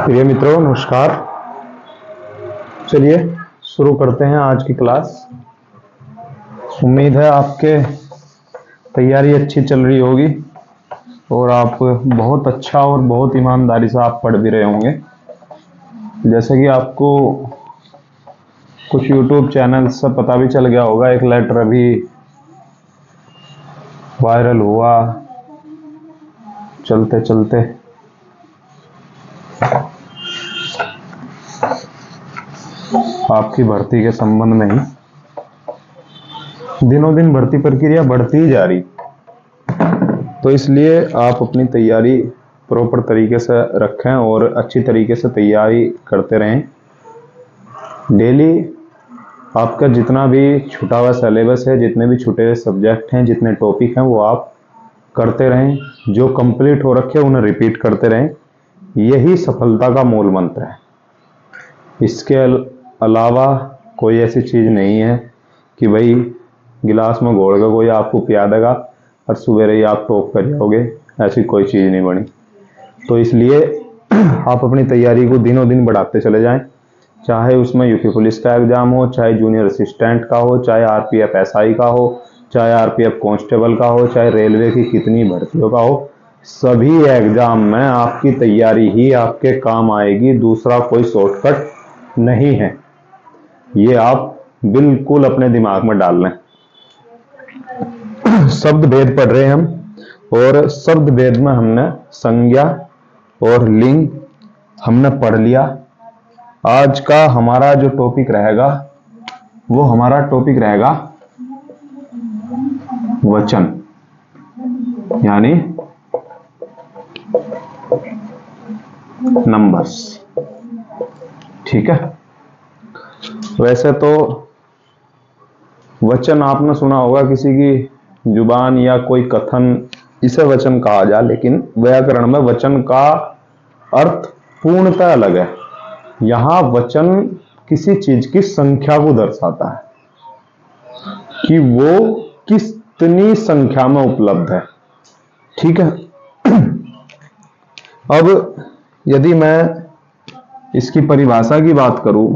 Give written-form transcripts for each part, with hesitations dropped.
प्रिय मित्रों, नमस्कार। चलिए शुरू करते हैं आज की क्लास। उम्मीद है आपके तैयारी अच्छी चल रही होगी और आप बहुत अच्छा और बहुत ईमानदारी से आप पढ़ भी रहे होंगे। जैसे कि आपको कुछ YouTube चैनल से पता भी चल गया होगा, एक लेटर अभी वायरल हुआ चलते चलते। आपकी भर्ती के संबंध में ही दिनों दिन भर्ती प्रक्रिया बढ़ती ही जा रही, तो इसलिए आप अपनी तैयारी प्रॉपर तरीके से रखें और अच्छी तरीके से तैयारी करते रहें। डेली आपका जितना भी छूटा हुआ सिलेबस है, जितने भी छूटे हुए सब्जेक्ट हैं, जितने टॉपिक हैं, वो आप करते रहें। जो कंप्लीट हो रखे उन्हें रिपीट करते रहें। यही सफलता का मूल मंत्र है। इसके अलावा कोई ऐसी चीज़ नहीं है कि भाई गिलास में घोल कर कोई आपको पिया देगा और सवेरे ही आप टॉप कर जाओगे। ऐसी कोई चीज़ नहीं बनी। तो इसलिए आप अपनी तैयारी को दिनों दिन बढ़ाते चले जाएं। चाहे उसमें यूपी पुलिस का एग्जाम हो, चाहे जूनियर असिस्टेंट का हो, चाहे आरपीएफ एसआई का हो, चाहे आरपीएफ कांस्टेबल का हो, चाहे रेलवे की कितनी भर्तियों का हो, सभी एग्जाम में आपकी तैयारी ही आपके काम आएगी। दूसरा कोई शॉर्टकट नहीं है। ये आप बिल्कुल अपने दिमाग में डाल लें। शब्द भेद पढ़ रहे हैं हम, और शब्द भेद में हमने संज्ञा और लिंग हमने पढ़ लिया। आज का हमारा जो टॉपिक रहेगा वो हमारा टॉपिक रहेगा वचन, यानी नंबर्स। ठीक है। वैसे तो वचन आपने सुना होगा, किसी की जुबान या कोई कथन, इसे वचन कहा जाए, लेकिन व्याकरण में वचन का अर्थ पूर्णतः अलग है। यहां वचन किसी चीज की संख्या को दर्शाता है कि वो कितनी संख्या में उपलब्ध है। ठीक है। अब यदि मैं इसकी परिभाषा की बात करूं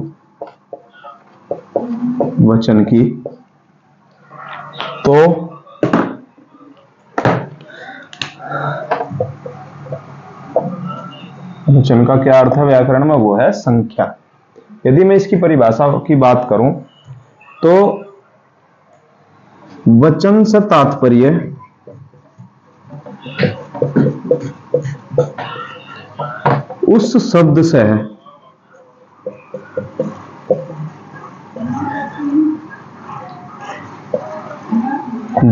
वचन की, तो वचन का क्या अर्थ है व्याकरण में? वो है संख्या। यदि मैं इसकी परिभाषा की बात करूं तो वचन से तात्पर्य उस शब्द से है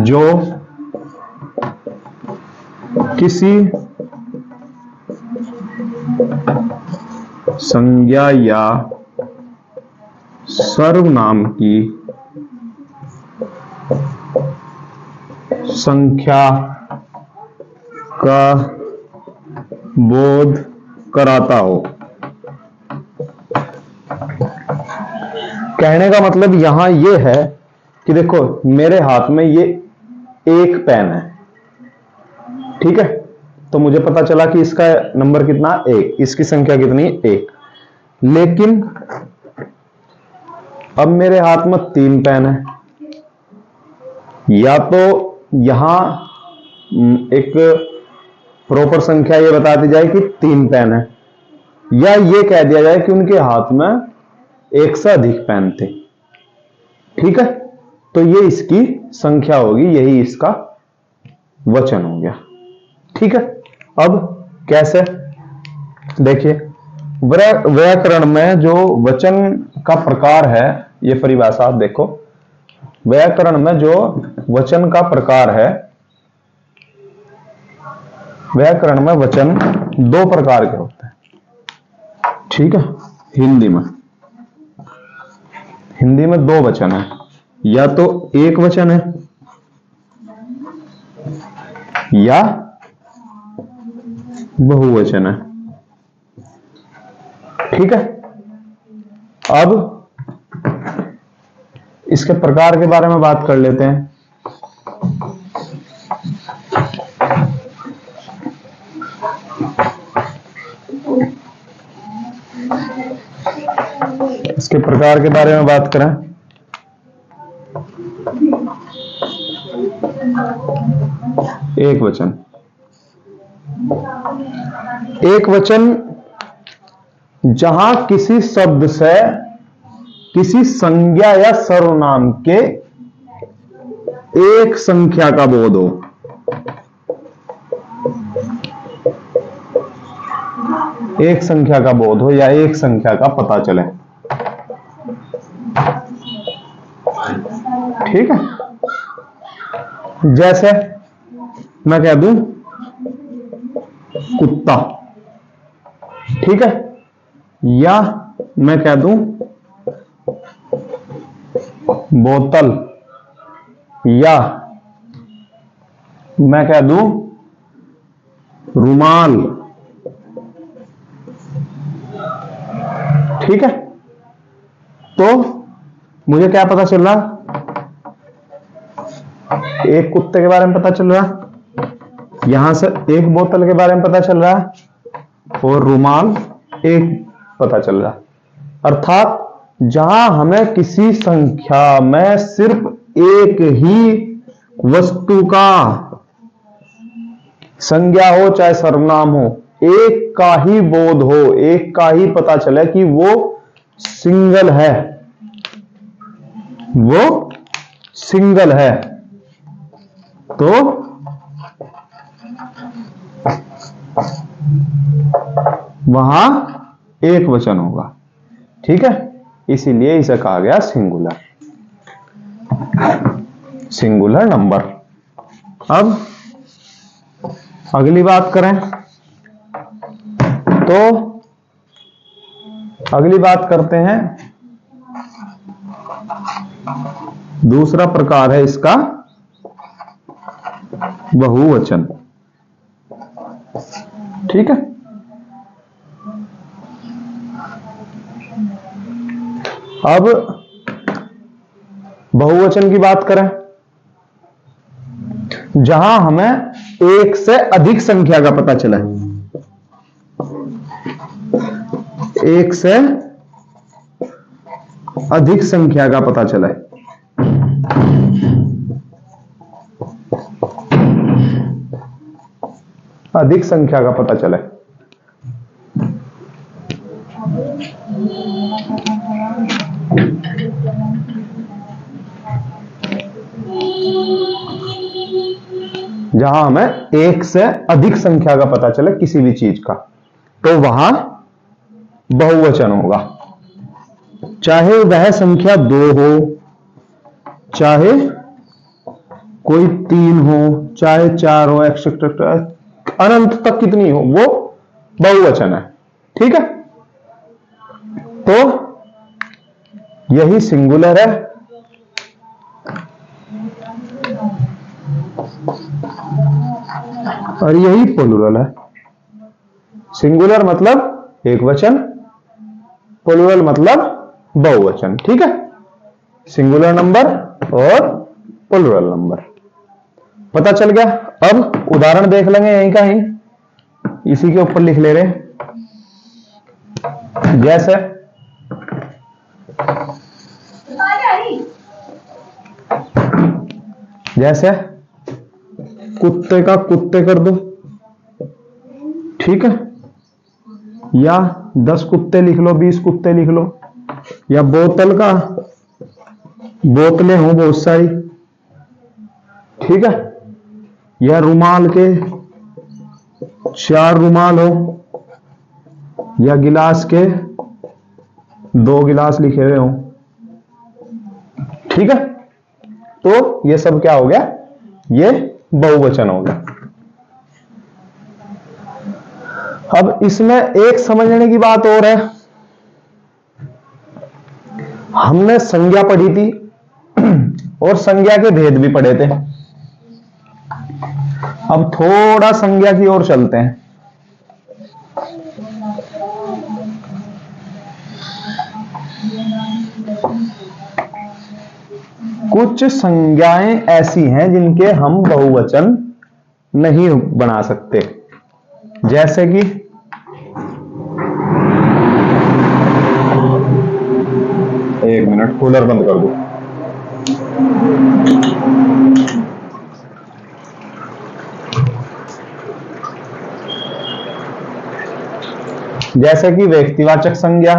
जो किसी संज्ञा या सर्वनाम की संख्या का बोध कराता हो। कहने का मतलब यहां यह है कि देखो, मेरे हाथ में ये एक पेन है। ठीक है। तो मुझे पता चला कि इसका नंबर कितना? एक। इसकी संख्या कितनी? एक। लेकिन अब मेरे हाथ में तीन पेन है। या तो यहां एक प्रॉपर संख्या ये बता दी जाए कि तीन पेन है, या ये कह दिया जाए कि उनके हाथ में एक से अधिक पेन थे। ठीक है। तो ये इसकी संख्या होगी, यही इसका वचन हो गया। ठीक है। अब कैसे? देखिए, व्याकरण में जो वचन का प्रकार है, ये परिभाषा आप देखो। व्याकरण में जो वचन का प्रकार है, व्याकरण में वचन दो प्रकार के होते हैं। ठीक है। हिंदी में दो वचन है। या तो एक वचन है या बहुवचन है। ठीक है। अब इसके प्रकार के बारे में बात कर लेते हैं। इसके प्रकार के बारे में बात करें, एक वचन। एक वचन जहां किसी शब्द से किसी संज्ञा या सर्वनाम के एक संख्या का बोध हो। एक संख्या का बोध हो या एक संख्या का पता चले। ठीक है, जैसे मैं कह दूं कुत्ता, ठीक है, या मैं कह दूं बोतल, या मैं कह दूं रुमाल। ठीक है, तो मुझे क्या पता चल रहा? एक कुत्ते के बारे में पता चल रहा, यहां से एक बोतल के बारे में पता चल रहा और रुमाल एक पता चल रहा। अर्थात जहां हमें किसी संख्या में सिर्फ एक ही वस्तु का संज्ञा हो चाहे सर्वनाम हो, एक का ही बोध हो, एक का ही पता चले कि वो सिंगल है, वो सिंगल है, तो वहां एक वचन होगा। ठीक है, इसीलिए इसे कहा गया सिंगुलर, सिंगुलर नंबर। अब अगली बात करें तो अगली बात करते हैं, दूसरा प्रकार है इसका बहुवचन। ठीक है, अब बहुवचन की बात करें जहां हमें एक से अधिक संख्या का पता चला है, एक से अधिक संख्या का पता चला है। अधिक संख्या का पता चला है। जहां हमें एक से अधिक संख्या का पता चले किसी भी चीज का, तो वहां बहुवचन होगा। चाहे वह संख्या 2 हो, चाहे कोई 3 हो, चाहे 4 हो, एक्सेट्रा अनंत तक कितनी हो, वो बहुवचन है। ठीक है, तो यही सिंगुलर है और यही प्लुरल है। सिंगुलर मतलब एक वचन, प्लुरल मतलब बहुवचन। ठीक है, सिंगुलर नंबर और प्लुरल नंबर पता चल गया। अब उदाहरण देख लेंगे यहीं का ही, इसी के ऊपर लिख ले रहे। जैसे जैसे कुत्ते का कुत्ते कर दो, ठीक है, या 10 कुत्ते लिख लो, 20 कुत्ते लिख लो, या बोतल का बोतलें हो बहुत सारी, ठीक है, या रुमाल के 4 रुमाल हो, या गिलास के 2 गिलास लिखे हुए हो। ठीक है, तो ये सब क्या हो गया? ये बहुवचन हो गया। अब इसमें एक समझने की बात और है, हमने संज्ञा पढ़ी थी और संज्ञा के भेद भी पढ़े थे। अब थोड़ा संज्ञा की ओर चलते हैं। कुछ संज्ञाएं ऐसी हैं जिनके हम बहुवचन नहीं बना सकते, जैसे कि एक मिनट कूलर बंद कर दो। जैसे कि व्यक्तिवाचक संज्ञा,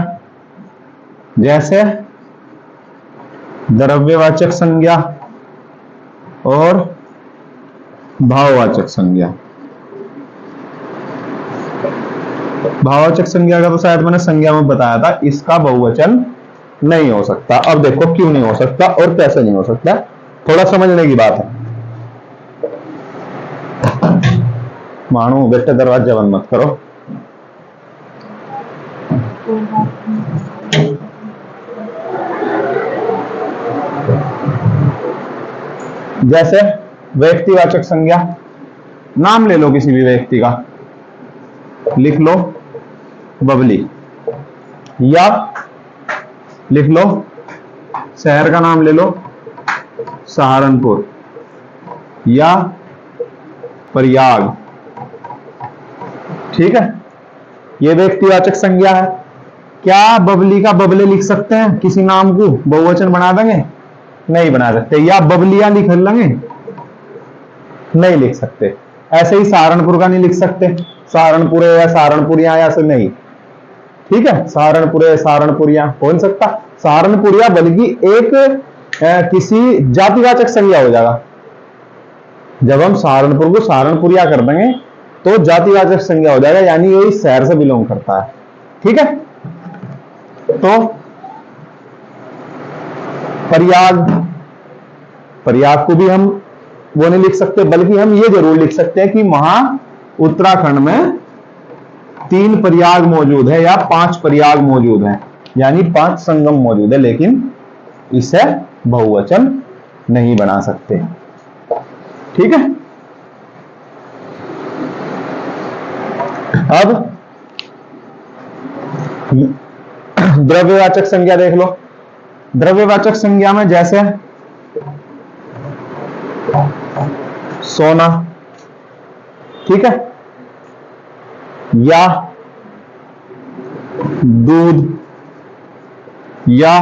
जैसे द्रव्यवाचक संज्ञा और भाववाचक संज्ञा। भाववाचक संज्ञा का तो शायद मैंने संज्ञा में बताया था, इसका बहुवचन नहीं हो सकता। अब देखो क्यों नहीं हो सकता और कैसे नहीं हो सकता, थोड़ा समझने की बात है। मानो बेटे दरवाजा बंद मत करो। जैसे व्यक्तिवाचक संज्ञा, नाम ले लो किसी भी व्यक्ति का, लिख लो बबली, या लिख लो शहर का नाम ले लो सहारनपुर या प्रयाग। ठीक है, ये व्यक्तिवाचक संज्ञा है। क्या बबली का बबले लिख सकते हैं? किसी नाम को बहुवचन बना देंगे? नहीं बना सकते। या बबलियां लिख लेंगे? नहीं लिख सकते। ऐसे ही सहारनपुर का नहीं लिख सकते, सहारनपुर या सहारनपुरिया, ऐसे नहीं। ठीक है, सहारनपुर सहारनपुरिया हो नहीं सकता। सहारनपुरिया बल्कि एक किसी जातिवाचक संज्ञा हो जाएगा। जब हम सहारनपुर को सहारनपुरिया कर देंगे तो जातिवाचक संज्ञा हो जाएगा, यानी ये इस शहर से बिलोंग करता है। ठीक है, तो प्रयाग, प्रयाग को भी हम वो नहीं लिख सकते, बल्कि हम ये जरूर लिख सकते हैं कि वहां उत्तराखंड में 3 प्रयाग मौजूद है या 5 प्रयाग मौजूद है, यानी 5 संगम मौजूद है, लेकिन इसे बहुवचन नहीं बना सकते। ठीक है, अब द्रव्यवाचक संज्ञा देख लो। द्रव्यवाचक संज्ञा में जैसे सोना, ठीक है, या दूध या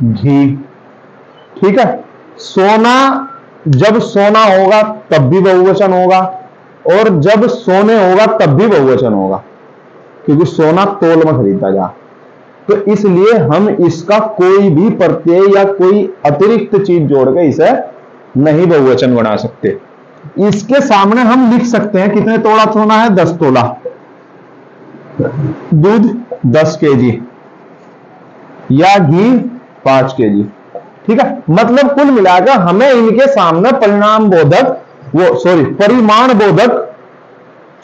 घी। ठीक है, सोना जब सोना होगा तब भी बहुवचन होगा, और जब सोने होगा तब भी बहुवचन होगा, क्योंकि सोना तोल में खरीदा जा। तो इसलिए हम इसका कोई भी प्रत्यय या कोई अतिरिक्त चीज जोड़ के इसे नहीं बहुवचन बना सकते। इसके सामने हम लिख सकते हैं कितने तोला सोना है? 10 तोला। दूध 10 केजी या घी 5 केजी। ठीक है, मतलब कुल मिलाकर हमें इनके सामने परिणाम बोधक परिमाण बोधक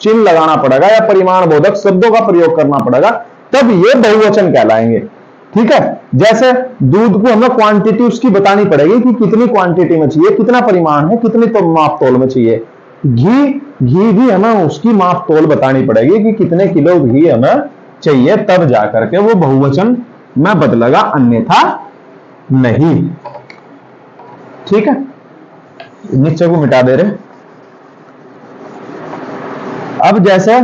चिन्ह लगाना पड़ेगा या परिमाण बोधक शब्दों का प्रयोग करना पड़ेगा, तब ये बहुवचन कहलाएंगे। ठीक है, जैसे दूध को हमें क्वांटिटी उसकी बतानी पड़ेगी कि कितनी क्वांटिटी में चाहिए, कितना परिमाण है, कितनी तो माप तोल में चाहिए। घी भी हमें उसकी माप तोल बतानी पड़ेगी कि कितने किलो घी हमें चाहिए, तब जाकर के वो बहुवचन में बदलेगा, अन्यथा नहीं। ठीक है, नीचे को मिटा दे रहे। अब जैसे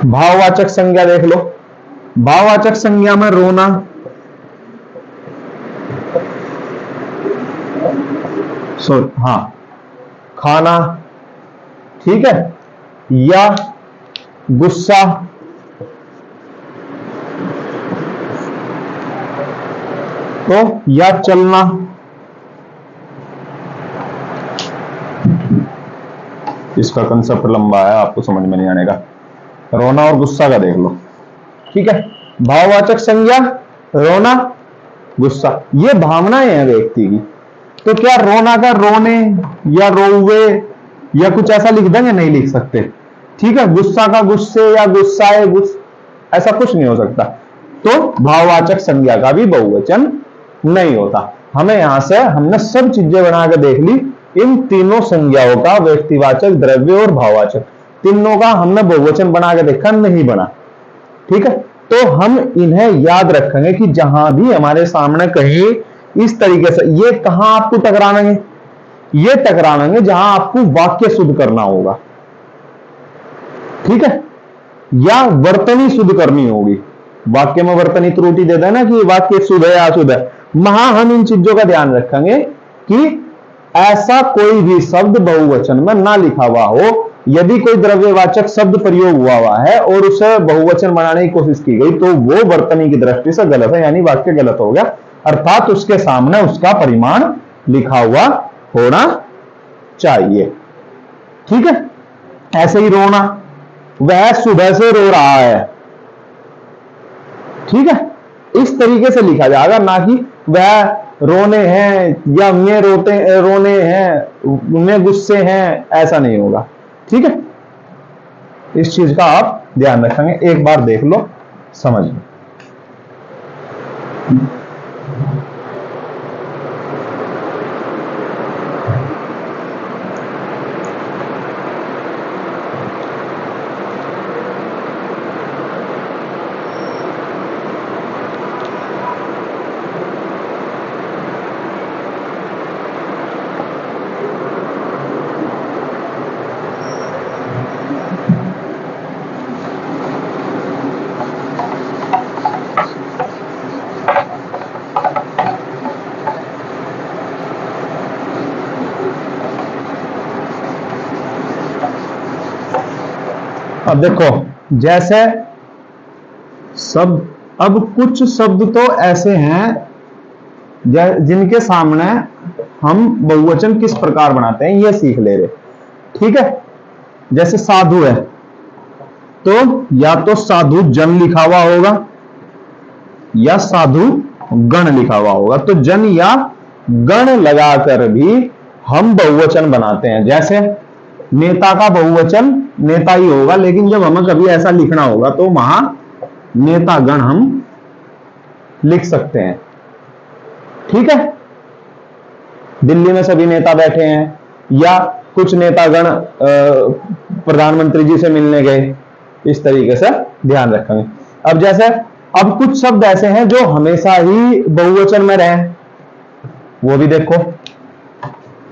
भाववाचक संज्ञा देख लो। भाववाचक संज्ञा में रोना, खाना, ठीक है, या गुस्सा, तो या चलना, इसका कंसेप्ट लंबा है, आपको समझ में नहीं आनेगा। रोना और गुस्सा का देख लो। ठीक है, भाववाचक संज्ञा रोना, गुस्सा, ये भावनाएं हैं व्यक्ति की। तो क्या रोना का रोने या रोवे या कुछ ऐसा लिख देंगे? नहीं लिख सकते। ठीक है, गुस्सा का गुस्से या गुस्साए ऐसा कुछ नहीं हो सकता। तो भाववाचक संज्ञा का भी बहुवचन नहीं होता। हमें यहां से हमने सब चीजें बना के देख ली। इन तीनों संज्ञाओं का, व्यक्तिवाचक, द्रव्य और भाववाचक, तीनों का हमने बहुवचन बना के देखा, नहीं बना। ठीक है, तो हम इन्हें याद रखेंगे कि जहां भी हमारे सामने कहीं इस तरीके से, ये कहां आपको टकराएंगे? ये टकराएंगे जहां आपको वाक्य शुद्ध करना होगा। ठीक है, या वर्तनी शुद्ध करनी होगी। वाक्य में वर्तनी त्रुटि देता है ना कि वाक्य शुद्ध है या अशुद्ध है, वहां हम इन चीजों का ध्यान रखेंगे कि ऐसा कोई भी शब्द बहुवचन में ना लिखा हुआ हो। यदि कोई द्रव्यवाचक शब्द प्रयोग हुआ है और उसे बहुवचन बनाने की कोशिश की गई तो वो वर्तनी की दृष्टि से गलत है, यानी वाक्य गलत हो गया, अर्थात उसके सामने उसका परिमाण लिखा हुआ होना चाहिए। ठीक है, ऐसे ही रोना, वह सुबह से रो रहा है, ठीक है, इस तरीके से लिखा जाएगा, ना कि वह रोने हैं या मैं रोने हैं, मैं गुस्से हैं, ऐसा नहीं होगा। ठीक है, इस चीज का आप ध्यान रखेंगे, एक बार देख लो, समझ लो। अब देखो, जैसे शब्द, अब कुछ शब्द तो ऐसे हैं जिनके सामने हम बहुवचन किस प्रकार बनाते हैं ये सीख ले रहे। ठीक है, जैसे साधु है तो या तो साधु जन लिखा हुआ होगा या साधु गण लिखा हुआ होगा, तो जन या गण लगाकर भी हम बहुवचन बनाते हैं। जैसे नेता का बहुवचन नेता ही होगा, लेकिन जब हमें कभी ऐसा लिखना होगा तो वहां नेतागण हम लिख सकते हैं। ठीक है, दिल्ली में सभी नेता बैठे हैं, या कुछ नेतागण प्रधानमंत्री जी से मिलने गए, इस तरीके से ध्यान रखेंगे। अब जैसे, अब कुछ शब्द ऐसे हैं जो हमेशा ही बहुवचन में रहे, वो भी देखो,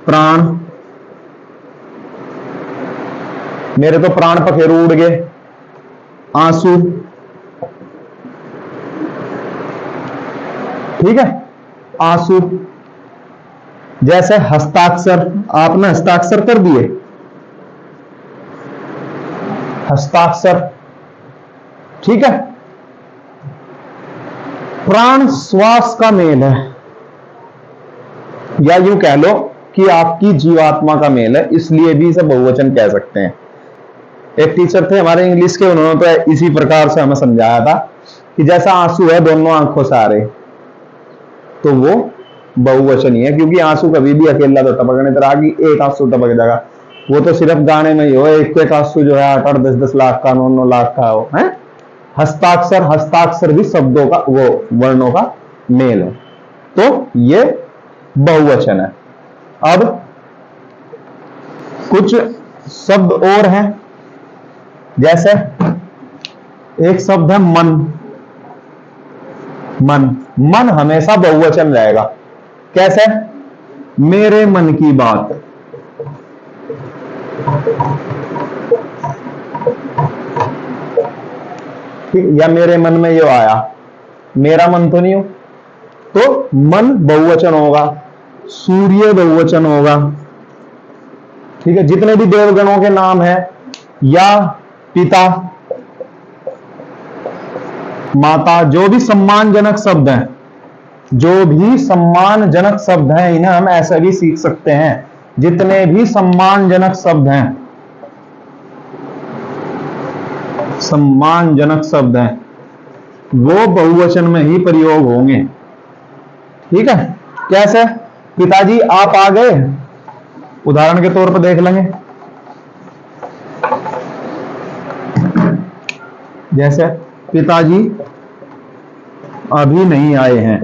प्राण, मेरे तो प्राण पखेरु उड़ गए, आंसू, ठीक है, आंसू। जैसे हस्ताक्षर, आपने हस्ताक्षर कर दिए, हस्ताक्षर, ठीक है। प्राण श्वास का मेल है, या यूं कह लो कि आपकी जीवात्मा का मेल है, इसलिए भी इसे बहुवचन कह सकते हैं। एक टीचर थे हमारे इंग्लिश के, उन्होंने तो इसी प्रकार से हमें समझाया था कि जैसा आंसू है दोनों आंखों से आ रहे, तो वो बहुवचन ही है, क्योंकि आंसू कभी भी अकेला तो टपक नहीं, तरह की एक आंसू टपक जाएगा, वो तो सिर्फ गाने में ही हो, एक आंसू जो है 8-8, 10-10 लाख का, 9-9 लाख का हो, है। हस्ताक्षर, हस्ताक्षर भी शब्दों का, वो वर्णों का मेल है, तो ये बहुवचन है। अब कुछ शब्द और हैं, जैसे एक शब्द है मन, मन, मन हमेशा बहुवचन रहेगा। कैसे? मेरे मन की बात, ठीक, या मेरे मन में ये आया, मेरा मन तो नहीं हो, तो मन बहुवचन होगा। सूर्य बहुवचन होगा, ठीक है। जितने भी देवगणों के नाम हैं, या पिता, माता, जो भी सम्मानजनक शब्द हैं, जो भी सम्मानजनक शब्द हैं, इन्हें हम ऐसे भी सीख सकते हैं। जितने भी सम्मानजनक शब्द हैं, सम्मानजनक शब्द हैं, वो बहुवचन में ही प्रयोग होंगे। ठीक है। कैसे? पिताजी आप आ गए, उदाहरण के तौर पर देख लेंगे। जैसे पिताजी अभी नहीं आए हैं,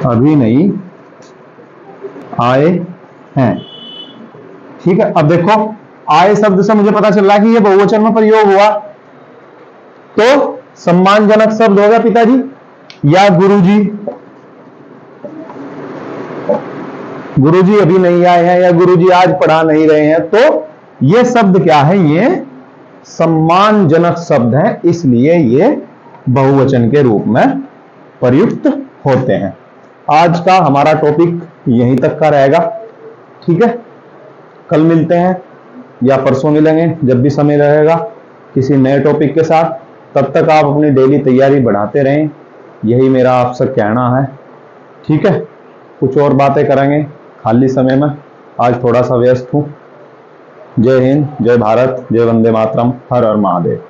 अभी नहीं आए हैं, ठीक है। अब देखो, आए शब्द से मुझे पता चल रहा है कि ये बहुवचन में प्रयोग हुआ, तो सम्मानजनक शब्द होगा पिताजी। या गुरुजी, गुरुजी अभी नहीं आए हैं, या गुरुजी आज पढ़ा नहीं रहे हैं, तो ये शब्द क्या है? ये सम्मानजनक शब्द है, इसलिए ये बहुवचन के रूप में प्रयुक्त होते हैं। आज का हमारा टॉपिक यहीं तक का रहेगा, ठीक है। कल मिलते हैं या परसों मिलेंगे, जब भी समय रहेगा, किसी नए टॉपिक के साथ। तब तक आप अपनी डेली तैयारी बढ़ाते रहें, यही मेरा आपसे कहना है, ठीक है। कुछ और बातें करेंगे खाली समय में, आज थोड़ा सा व्यस्त हूँ। जय हिंद, जय भारत, जय वंदे मातरम, हर हर महादेव।